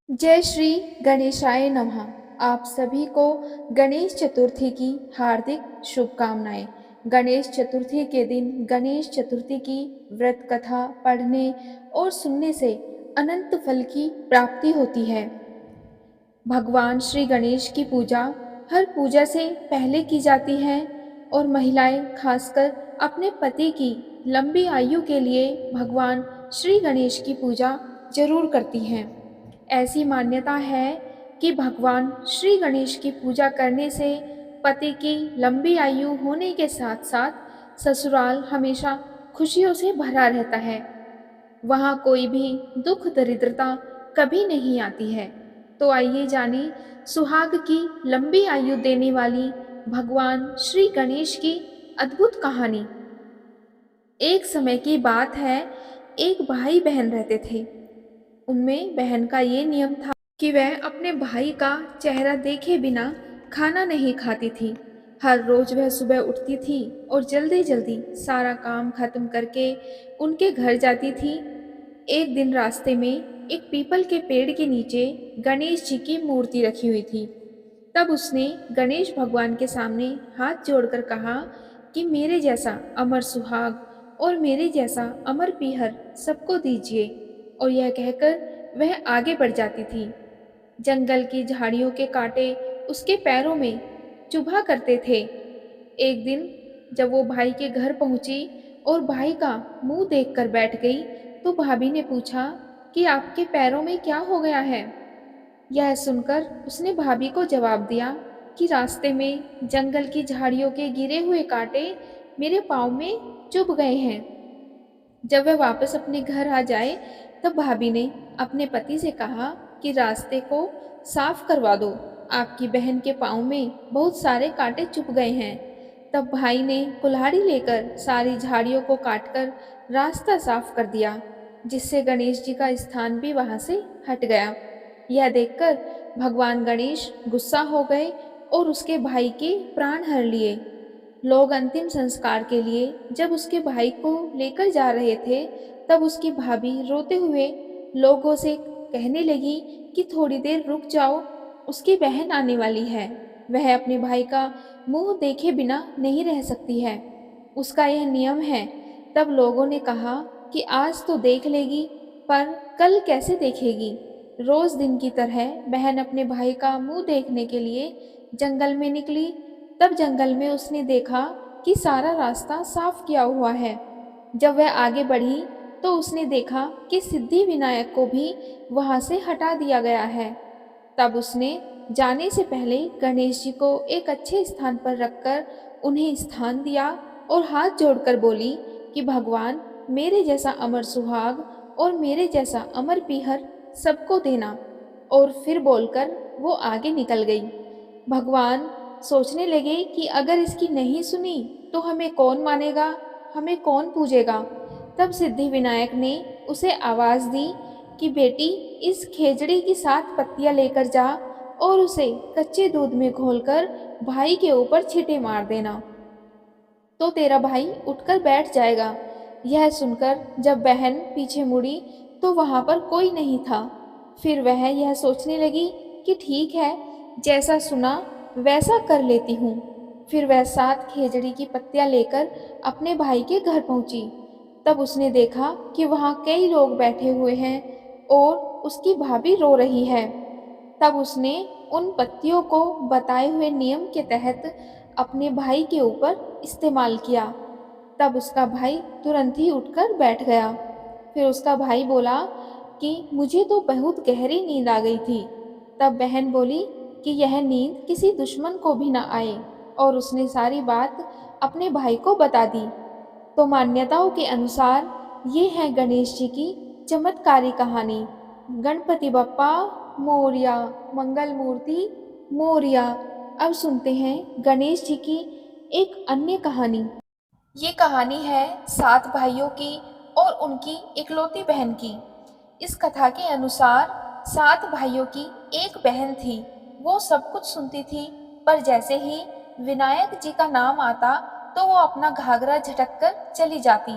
जय श्री गणेशाय नमः। आप सभी को गणेश चतुर्थी की हार्दिक शुभकामनाएं। गणेश चतुर्थी के दिन गणेश चतुर्थी की व्रत कथा पढ़ने और सुनने से अनंत फल की प्राप्ति होती है। भगवान श्री गणेश की पूजा हर पूजा से पहले की जाती है और महिलाएं खासकर अपने पति की लंबी आयु के लिए भगवान श्री गणेश की पूजा जरूर करती हैं। ऐसी मान्यता है कि भगवान श्री गणेश की पूजा करने से पति की लंबी आयु होने के साथ साथ ससुराल हमेशा खुशियों से भरा रहता है। वहाँ कोई भी दुख दरिद्रता कभी नहीं आती है। तो आइए जानें सुहाग की लंबी आयु देने वाली भगवान श्री गणेश की अद्भुत कहानी। एक समय की बात है, एक भाई बहन रहते थे। उनमें बहन का ये नियम था कि वह अपने भाई का चेहरा देखे बिना खाना नहीं खाती थी। हर रोज वह सुबह उठती थी और जल्दी जल्दी सारा काम खत्म करके उनके घर जाती थी। एक दिन रास्ते में एक पीपल के पेड़ के नीचे गणेश जी की मूर्ति रखी हुई थी। तब उसने गणेश भगवान के सामने हाथ जोड़कर कहा कि मेरे जैसा अमर सुहाग और मेरे जैसा अमर पीहर सबको दीजिए। और यह कहकर वह आगे बढ़ जाती थी। जंगल की झाड़ियों के कांटे उसके पैरों में चुभा करते थे। एक दिन जब वो भाई के घर पहुंची और भाई का मुंह देखकर बैठ गई, तो भाभी ने पूछा कि आपके पैरों में क्या हो गया है। यह सुनकर उसने भाभी को जवाब दिया कि रास्ते में जंगल की झाड़ियों के गिरे हुए कांटे मेरे पाँव में चुभ गए हैं। जब वह वापस अपने घर आ जाए, तब भाभी ने अपने पति से कहा कि रास्ते को साफ करवा दो, आपकी बहन के पाँव में बहुत सारे कांटे चुभ गए हैं। तब भाई ने कुल्हाड़ी लेकर सारी झाड़ियों को काटकर रास्ता साफ कर दिया, जिससे गणेश जी का स्थान भी वहां से हट गया। यह देखकर भगवान गणेश गुस्सा हो गए और उसके भाई के प्राण हर लिए। लोग अंतिम संस्कार के लिए जब उसके भाई को लेकर जा रहे थे, तब उसकी भाभी रोते हुए लोगों से कहने लगी कि थोड़ी देर रुक जाओ, उसकी बहन आने वाली है। वह अपने भाई का मुंह देखे बिना नहीं रह सकती है, उसका यह नियम है। तब लोगों ने कहा कि आज तो देख लेगी, पर कल कैसे देखेगी। रोज दिन की तरह बहन अपने भाई का मुंह देखने के लिए जंगल में निकली। तब जंगल में उसने देखा कि सारा रास्ता साफ किया हुआ है। जब वह आगे बढ़ी, तो उसने देखा कि सिद्धि विनायक को भी वहां से हटा दिया गया है। तब उसने जाने से पहले गणेश जी को एक अच्छे स्थान पर रखकर उन्हें स्थान दिया और हाथ जोड़कर बोली कि भगवान, मेरे जैसा अमर सुहाग और मेरे जैसा अमर पीहर सबको देना। और फिर बोलकर वो आगे निकल गई। भगवान सोचने लगे कि अगर इसकी नहीं सुनी तो हमें कौन मानेगा, हमें कौन पूजेगा। तब सिद्धि विनायक ने उसे आवाज दी कि बेटी, इस खेजड़ी की 7 पत्तियां लेकर जा और उसे कच्चे दूध में घोलकर भाई के ऊपर छींटे मार देना, तो तेरा भाई उठकर बैठ जाएगा। यह सुनकर जब बहन पीछे मुड़ी, तो वहां पर कोई नहीं था। फिर वह यह सोचने लगी कि ठीक है, जैसा सुना वैसा कर लेती हूँ। फिर वह 7 खेजड़ी की पत्तियां लेकर अपने भाई के घर पहुंची। तब उसने देखा कि वहां कई लोग बैठे हुए हैं और उसकी भाभी रो रही है। तब उसने उन पत्तियों को बताए हुए नियम के तहत अपने भाई के ऊपर इस्तेमाल किया। तब उसका भाई तुरंत ही उठकर बैठ गया। फिर उसका भाई बोला कि मुझे तो बहुत गहरी नींद आ गई थी। तब बहन बोली कि यह नींद किसी दुश्मन को भी न आए, और उसने सारी बात अपने भाई को बता दी। तो मान्यताओं के अनुसार ये है गणेश जी की चमत्कारी कहानी। गणपति बप्पा मोरया, मंगल मूर्ति मोरया। अब सुनते हैं गणेश जी की एक अन्य कहानी। ये कहानी है 7 भाइयों की और उनकी इकलौती बहन की। इस कथा के अनुसार 7 भाइयों की एक बहन थी। वो सब कुछ सुनती थी, पर जैसे ही विनायक जी का नाम आता, तो वो अपना घाघरा झटक कर चली जाती।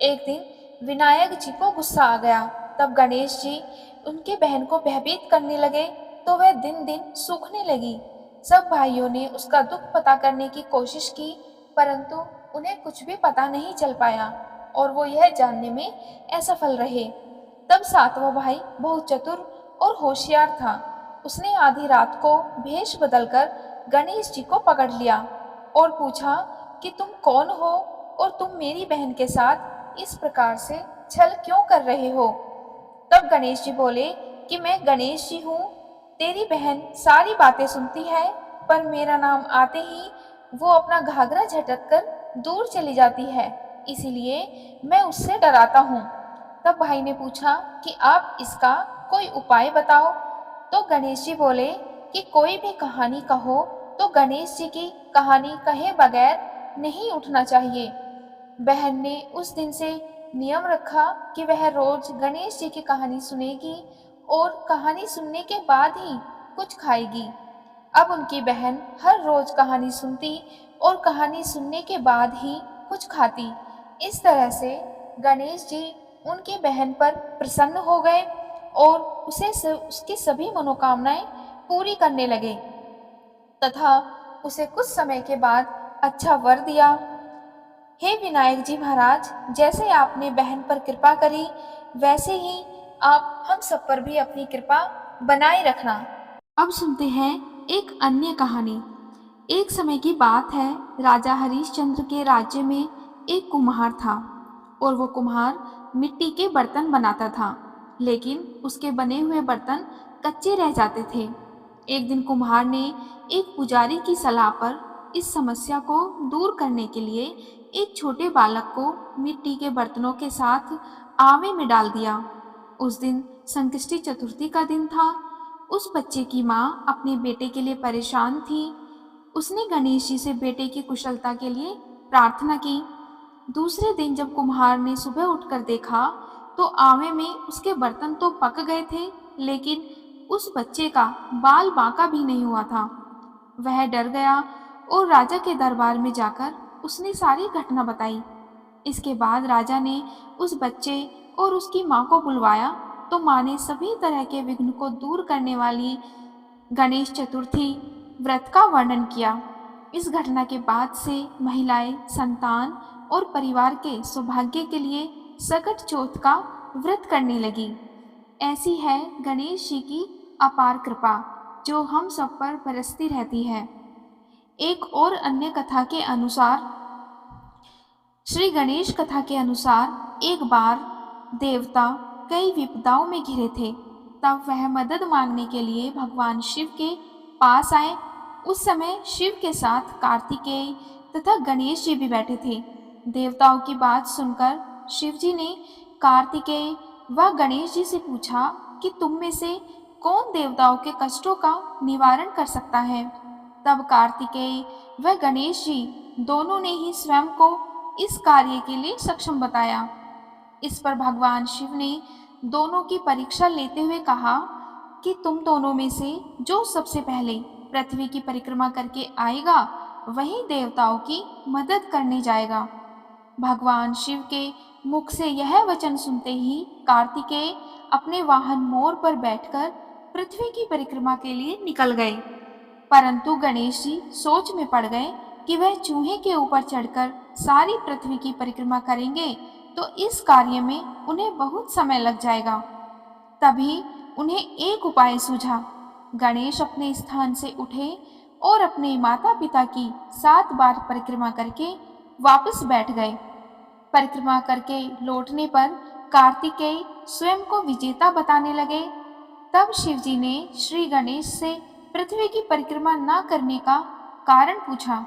एक दिन विनायक जी को गुस्सा आ गया। तब गणेश जी उनके बहन को भयभीत करने लगे तो वह दिन दिन सूखने लगी। सब भाइयों ने उसका दुख पता करने की कोशिश की, परंतु उन्हें कुछ भी पता नहीं चल पाया और वो यह जानने में असफल रहे। तब सातवां भाई बहुत चतुर और होशियार था। उसने आधी रात को भेष बदलकर गणेश जी को पकड़ लिया और पूछा कि तुम कौन हो और तुम मेरी बहन के साथ इस प्रकार से छल क्यों कर रहे हो। तब गणेश जी बोले कि मैं गणेश जी हूँ। तेरी बहन सारी बातें सुनती है, पर मेरा नाम आते ही वो अपना घाघरा झटक कर दूर चली जाती है, इसीलिए मैं उससे डराता हूँ। तब भाई ने पूछा कि आप इसका कोई उपाय बताओ। तो गणेश जी बोले कि कोई भी कहानी कहो तो गणेश जी की कहानी कहे बगैर नहीं उठना चाहिए। बहन ने उस दिन से नियम रखा कि वह रोज गणेश जी की कहानी सुनेगी और कहानी सुनने के बाद ही कुछ खाएगी। अब उनकी बहन हर रोज कहानी सुनती और कहानी सुनने के बाद ही कुछ खाती। इस तरह से गणेश जी उनकी बहन पर प्रसन्न हो गए और उसकी सभी मनोकामनाएं पूरी करने लगे तथा उसे कुछ समय के बाद अच्छा वर दिया। हे विनायक जी महाराज, जैसे आपने बहन पर कृपा करी, वैसे ही आप हम सब पर भी अपनी कृपा बनाए रखना। अब सुनते हैं एक अन्य कहानी। एक समय की बात है, राजा हरिश्चंद्र के राज्य में एक कुम्हार था और वो कुम्हार मिट्टी के बर्तन बनाता था, लेकिन उसके बने हुए बर्तन कच्चे रह जाते थे। एक दिन कुम्हार ने एक पुजारी की सलाह पर इस समस्या को दूर करने के लिए एक छोटे बालक को मिट्टी के बर्तनों के साथ आवे में डाल दिया। उस दिन संकष्टी चतुर्थी का दिन था। उस बच्चे की माँ अपने बेटे के लिए परेशान थी। उसने गणेश जी से बेटे की कुशलता के लिए प्रार्थना की। दूसरे दिन जब कुम्हार ने सुबह उठकर देखा तो आवे में उसके बर्तन तो पक गए थे, लेकिन उस बच्चे का बाल बांका भी नहीं हुआ था। वह डर गया और राजा के दरबार में जाकर उसने सारी घटना बताई। इसके बाद राजा ने उस बच्चे और उसकी माँ को बुलवाया तो माँ ने सभी तरह के विघ्न को दूर करने वाली गणेश चतुर्थी व्रत का वर्णन किया। इस घटना के बाद से महिलाएं संतान और परिवार के सौभाग्य के लिए सकट चौथ का व्रत करने लगी। ऐसी है गणेश जी की अपार कृपा जो हम सब पर बरसती रहती है। एक और अन्य कथा के अनुसार, श्री गणेश कथा के अनुसार, एक बार देवता कई विपदाओं में घिरे थे। तब वह मदद मांगने के लिए भगवान शिव के पास आए। उस समय शिव के साथ कार्तिकेय तथा गणेश जी भी बैठे थे। देवताओं की बात सुनकर शिव जी ने कार्तिकेय व गणेश जी से पूछा कि तुम में से कौन देवताओं के कष्टों का निवारण कर सकता है। तब कार्तिकेय व गणेश जी दोनों ने ही स्वयं को इस कार्य के लिए सक्षम बताया। इस पर भगवान शिव ने दोनों की परीक्षा लेते हुए कहा कि तुम दोनों में से जो सबसे पहले पृथ्वी की परिक्रमा करके आएगा वही देवताओं की मदद करने जाएगा। भगवान शिव के मुख से यह वचन सुनते ही कार्तिकेय अपने वाहन मोर पर बैठकर पृथ्वी की परिक्रमा के लिए निकल गए। परंतु गणेश जी सोच में पड़ गए कि वह चूहे के ऊपर चढ़कर सारी पृथ्वी की परिक्रमा करेंगे तो इस कार्य में उन्हें बहुत समय लग जाएगा। तभी उन्हें एक उपाय सूझा। गणेश अपने स्थान से उठे और अपने माता पिता की 7 बार परिक्रमा करके वापस बैठ गए। परिक्रमा करके लौटने पर कार्तिकेय स्वयं को विजेता बताने लगे। तब शिवजी ने श्री गणेश से पृथ्वी की परिक्रमा न करने का कारण पूछा।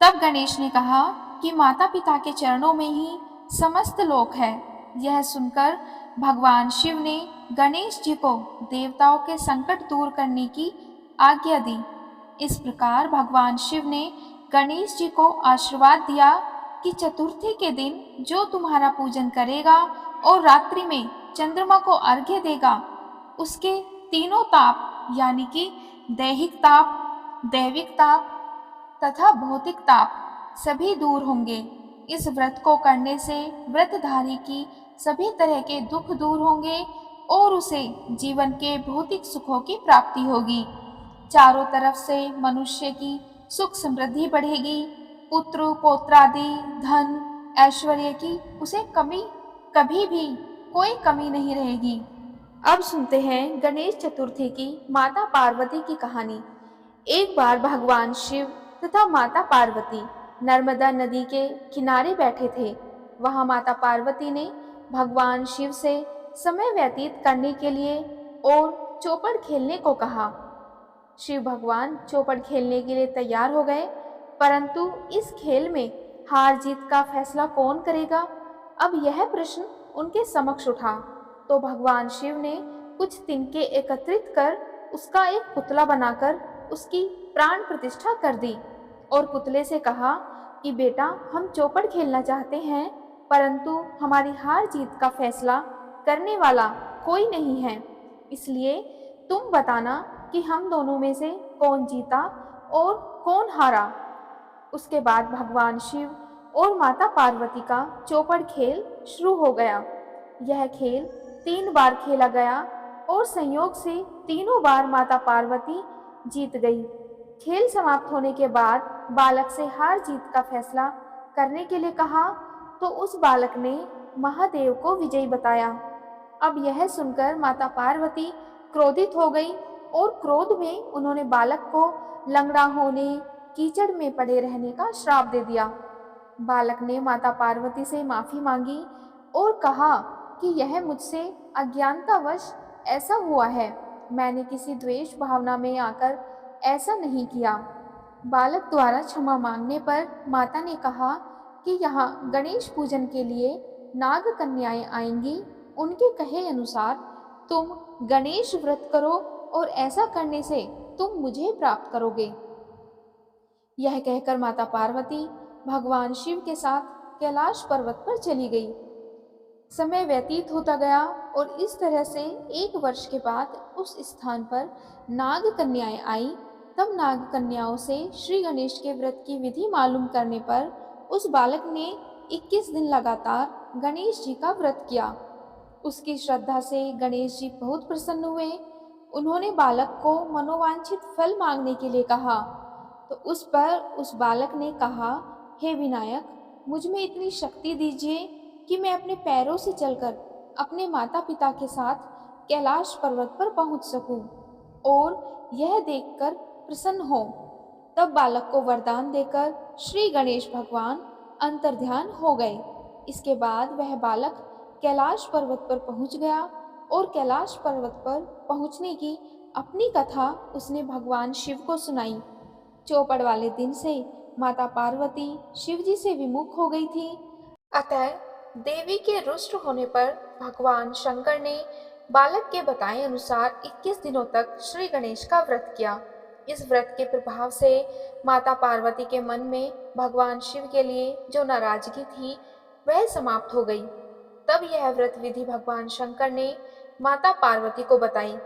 तब गणेश ने कहा कि माता पिता के चरणों में ही समस्त लोक है। यह सुनकर भगवान शिव ने गणेश जी को देवताओं के संकट दूर करने की आज्ञा दी। इस प्रकार भगवान शिव ने गणेश जी को आशीर्वाद दिया कि चतुर्थी के दिन जो तुम्हारा पूजन करेगा और रात्रि में चंद्रमा को अर्घ्य देगा, उसके तीनों ताप यानी कि दैहिक ताप, दैविक ताप तथा भौतिक ताप सभी दूर होंगे। इस व्रत को करने से व्रतधारी की सभी तरह के दुख दूर होंगे और उसे जीवन के भौतिक सुखों की प्राप्ति होगी। चारों तरफ से मनुष्य की सुख समृद्धि बढ़ेगी। पुत्र पौत्रादि धन ऐश्वर्य की उसे कमी कभी भी कोई कमी नहीं रहेगी। अब सुनते हैं गणेश चतुर्थी की माता पार्वती की कहानी। एक बार भगवान शिव तथा माता पार्वती नर्मदा नदी के किनारे बैठे थे। वहां माता पार्वती ने भगवान शिव से समय व्यतीत करने के लिए और चौपड़ खेलने को कहा। शिव भगवान चौपड़ खेलने के लिए तैयार हो गए, परंतु इस खेल में हार जीत का फैसला कौन करेगा, अब यह प्रश्न उनके समक्ष उठा। तो भगवान शिव ने कुछ तिनके एकत्रित कर उसका एक पुतला बनाकर उसकी प्राण प्रतिष्ठा कर दी और पुतले से कहा कि बेटा, हम चौपड़ खेलना चाहते हैं, परंतु हमारी हार जीत का फैसला करने वाला कोई नहीं है, इसलिए तुम बताना कि हम दोनों में से कौन जीता और कौन हारा। उसके बाद भगवान शिव और माता पार्वती का चौपड़ खेल शुरू हो गया। यह खेल 3 बार खेला गया और संयोग से तीनों बार माता पार्वती जीत गई। खेल समाप्त होने के बाद बालक से हार जीत का फैसला करने के लिए कहा, तो उस बालक ने महादेव को विजयी बताया। अब यह सुनकर माता पार्वती क्रोधित हो गई और क्रोध में उन्होंने बालक को लंगड़ा होने, कीचड़ में पड़े रहने का श्राप दे दिया। बालक ने माता पार्वती से माफी मांगी और कहा कि यह मुझसे अज्ञानतावश ऐसा हुआ है, मैंने किसी द्वेष भावना में आकर ऐसा नहीं किया। बालक द्वारा क्षमा मांगने पर माता ने कहा कि यहाँ गणेश पूजन के लिए नाग कन्याएं आएंगी, उनके कहे अनुसार तुम गणेश व्रत करो और ऐसा करने से तुम मुझे प्राप्त करोगे। यह कहकर माता पार्वती भगवान शिव के साथ कैलाश पर्वत पर चली गई। समय व्यतीत होता गया और इस तरह से 1 वर्ष के बाद उस स्थान पर नाग कन्याएं आई। तब नाग कन्याओं से श्री गणेश के व्रत की विधि मालूम करने पर उस बालक ने 21 दिन लगातार गणेश जी का व्रत किया। उसकी श्रद्धा से गणेश जी बहुत प्रसन्न हुए। उन्होंने बालक को मनोवांछित फल मांगने के लिए कहा, तो उस पर उस बालक ने कहा, हे विनायक, मुझ में इतनी शक्ति दीजिए कि मैं अपने पैरों से चलकर अपने माता पिता के साथ कैलाश पर्वत पर पहुंच सकूं और यह देखकर प्रसन्न हो। तब बालक को वरदान देकर श्री गणेश भगवान अंतर्ध्यान हो गए। इसके बाद वह बालक कैलाश पर्वत पर पहुंच गया और कैलाश पर्वत पर पहुंचने की अपनी कथा उसने भगवान शिव को सुनाई। चौपड़ वाले दिन से माता पार्वती शिवजी से विमुख हो गई थी। अतः देवी के रुष्ट होने पर भगवान शंकर ने बालक के बताए अनुसार 21 दिनों तक श्री गणेश का व्रत किया। इस व्रत के प्रभाव से माता पार्वती के मन में भगवान शिव के लिए जो नाराजगी थी वह समाप्त हो गई। तब यह व्रत विधि भगवान शंकर ने माता पार्वती को बताई।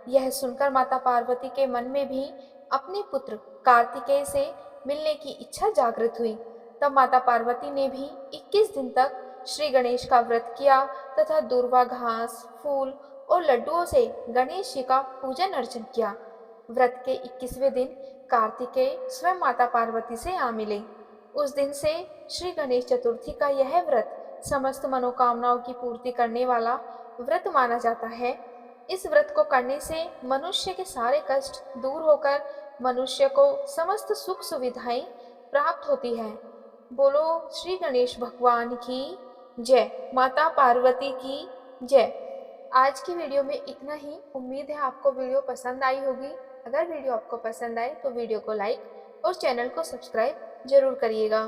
यह सुनकर माता पार्वती के मन में भी अपने पुत्र कार्तिकेय से मिलने की इच्छा जागृत हुई। तब माता पार्वती ने भी 21 दिन तक श्री गणेश का व्रत किया तथा दूर्वा घास, फूल और लड्डुओं से गणेश जी का पूजन अर्चन किया। व्रत के 21वें दिन कार्तिकेय स्वयं माता पार्वती से आ मिले। उस दिन से श्री गणेश चतुर्थी का यह व्रत समस्त मनोकामनाओं की पूर्ति करने वाला व्रत माना जाता है। इस व्रत को करने से मनुष्य के सारे कष्ट दूर होकर मनुष्य को समस्त सुख सुविधाएं प्राप्त होती है। बोलो श्री गणेश भगवान की जय, माता पार्वती की जय। आज की वीडियो में इतना ही। उम्मीद है आपको वीडियो पसंद आई होगी। अगर वीडियो आपको पसंद आए तो वीडियो को लाइक और चैनल को सब्सक्राइब जरूर करिएगा।